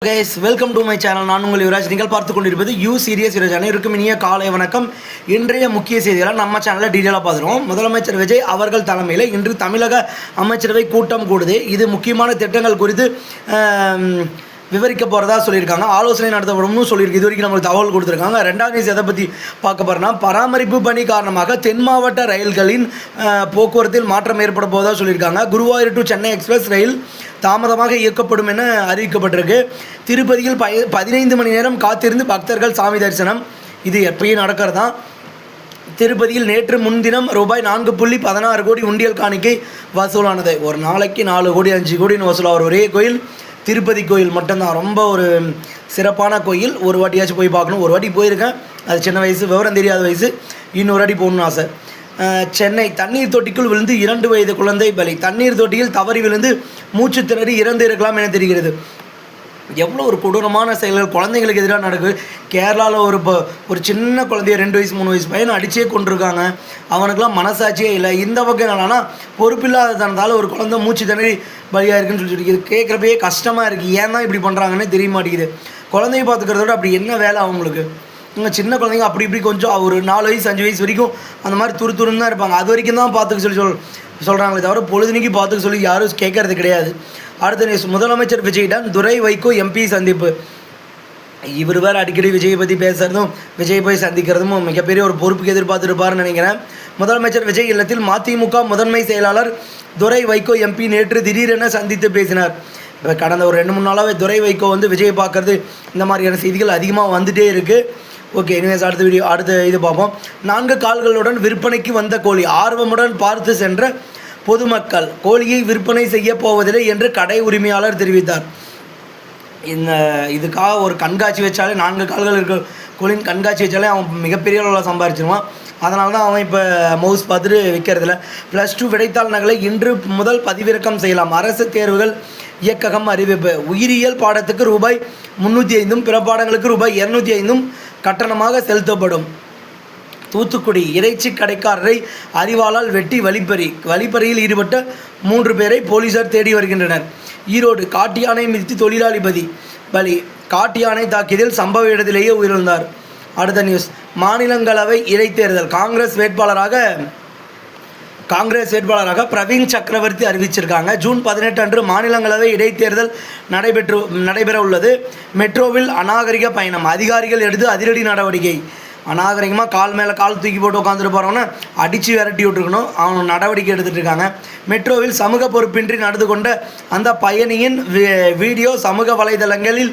Guys welcome to my channel. நான் உங்கள் யுவராஜ். நீங்கள் பார்த்து கொண்டிருப்பது யூ சீரியஸ் யுவராஜ். அனைவருக்கும் இனிய காலை வணக்கம். இன்றைய முக்கிய செய்திகளை நம்ம சேனலில் டீட்டெயிலாக பார்த்துருவோம். முதலமைச்சர் விஜய் அவர்கள் தலைமையில் இன்று தமிழக அமைச்சரவை கூட்டம் கூடுது. இது முக்கியமான திட்டங்கள் குறித்து விவரிக்க போகிறதா சொல்லியிருக்காங்க. ஆலோசனை நடத்தப்படும்னு சொல்லியிருக்கு. இது வரைக்கும் நம்மளுக்கு தகவல் கொடுத்துருக்காங்க. ரெண்டாவது நியூஸ் எதை பற்றி பார்க்க போகிறோன்னா, பராமரிப்பு பணி காரணமாக தென் மாவட்ட ரயில்களின் போக்குவரத்தில் மாற்றம் ஏற்பட போவதாக சொல்லியிருக்காங்க. குருவாயூர் டு சென்னை எக்ஸ்பிரஸ் ரயில் தாமதமாக இயக்கப்படும் என அறிவிக்கப்பட்டிருக்கு. திருப்பதியில் 15 மணி நேரம் காத்திருந்து பக்தர்கள் சாமி தரிசனம். இது எப்பயும் நடக்கிறது தான். திருப்பதியில் நேற்று முன்தினம் ரூபாய் 4.16 கோடி உண்டியல் காணிக்கை வசூலானது. ஒரு நாளைக்கு 4 கோடி 5 கோடின்னு வசூலாகிற ஒரே கோயில் திருப்பதி கோயில் மட்டும்தான். ரொம்ப ஒரு சிறப்பான கோயில். ஒரு வாட்டியாச்சும் போய் பார்க்கணும். ஒரு வாட்டி போயிருக்கேன். அது சின்ன வயசு, விவரம் தெரியாத வயசு. இன்னொரு வாட்டி போகணுன்னு ஆசை. சென்னை தண்ணீர் தொட்டிக்குள் விழுந்து 2 வயது குழந்தை பலி. தண்ணீர் தொட்டியில் தவறி விழுந்து மூச்சு திணறி இறந்து இருக்கலாம் என தெரிகிறது. எவ்வளோ ஒரு கொடூரமான செயல்கள் குழந்தைங்களுக்கு எதிராக நடக்குது. கேரளாவில் ஒரு சின்ன குழந்தைய 2 வயசு 3 வயசு பையனை அடிச்சே கொண்டிருக்காங்க. அவனுக்கெல்லாம் மனசாட்சியே இல்லை. இந்த பக்கம் என்னன்னா, பொறுப்பில்லாததால ஒரு குழந்தை மூச்சு திணறி பலியாக இருக்குன்னு சொல்லிட்டு இது கேட்குறப்பயே கஷ்டமாக இருக்குது. ஏன் தான் இப்படி பண்ணுறாங்கன்னு தெரிய மாட்டேங்குது. குழந்தைய பார்த்துக்கிறதோட அப்படி என்ன வேலை அவங்களுக்கு? இங்கே சின்ன குழந்தைங்க அப்படி இப்படி கொஞ்சம் ஒரு 4 வயசு 5 வயசு வரைக்கும் அந்த மாதிரி துருத்துருன்னு தான் இருப்பாங்க. அது வரைக்கும் தான் பார்த்துக்க சொல்கிறாங்களே தவிர பொழுதுனிக்கு பார்த்துக்க சொல்லி யாரும் கேட்கறது கிடையாது. அடுத்த நியூஸ், முதலமைச்சர் விஜயிடம் துரை வைகோ எம்பி சந்திப்பு. இவர் வேறு அடிக்கடி விஜயை பற்றி பேசுகிறதும் விஜய் போய் சந்திக்கிறதும் மிகப்பெரிய ஒரு பொறுப்புக்கு எதிர்பார்த்துருப்பாருன்னு நினைக்கிறேன். முதலமைச்சர் விஜய் இல்லத்தில் மதிமுக முதன்மை செயலாளர் துரை வைகோ எம்பி நேற்று திடீரென சந்தித்து பேசினார். இப்போ கடந்த ஒரு 2-3 நாளாகவே துரை வைகோ விஜய் பார்க்கறது இந்த மாதிரியான செய்திகள் அதிகமாக வந்துகிட்டே இருக்குது. ஓகே, இனிமேல் அடுத்த இது பார்ப்போம். 4 கால்களுடன் விற்பனைக்கு வந்த கோழி. ஆர்வமுடன் பார்த்து சென்ற பொதுமக்கள் கோழியை விற்பனை செய்ய போவதில்லை என்று கடை உரிமையாளர் தெரிவித்தார். இதுக்காக ஒரு கண்காட்சி வச்சாலே 4 கால்கள் இருக்க கோழியின் கண்காட்சி வச்சாலே அவன் மிகப்பெரிய அளவில் சம்பாரிச்சிருவான். அதனால தான் அவன் இப்போ மவுஸ் பார்த்துட்டு விற்கிறதில்ல. +2 விடைத்தாள் நகலை இன்று முதல் பதிவிறக்கம் செய்யலாம். அரசு தேர்வுகள் இயக்ககம் அறிவிப்பு. உயிரியல் பாடத்துக்கு ரூபாய் 305 பிற பாடங்களுக்கு ரூபாய் 205 கட்டணமாக செலுத்தப்படும். தூத்துக்குடி இறைச்சி கடைக்காரரை அறிவாளால் வெட்டி வழிப்பறியில் ஈடுபட்ட 3 பேரை போலீசார் தேடி வருகின்றனர். ஈரோடு காட்டு யானை மிதித்து தொழிலாளி பலி. காட்டு யானை தாக்கியதில் சம்பவ இடத்திலேயே உயிரிழந்தார். அடுத்த நியூஸ், மாநிலங்களவை இடைத்தேர்தல். காங்கிரஸ் வேட்பாளராக பிரவீன் சக்கரவர்த்தி அறிவிச்சிருக்காங்க. ஜூன் 18 அன்று மாநிலங்களவை இடைத்தேர்தல் நடைபெற உள்ளது. மெட்ரோவில் அநாகரிக பயணம். அதிகாரிகள் எடுத்து அதிரடி நடவடிக்கை. அநாகரிகமாக கால் மேலே கால் தூக்கி போட்டு உட்காந்துட்டு போகிறவனை அடித்து விரட்டி விட்டுருக்கணும். அவன் நடவடிக்கை எடுத்துகிட்டு இருக்காங்க. மெட்ரோவில் சமூக பொறுப்பின்றி நடந்து கொண்ட அந்த பயணியின் வீடியோ சமூக வலைதளங்களில்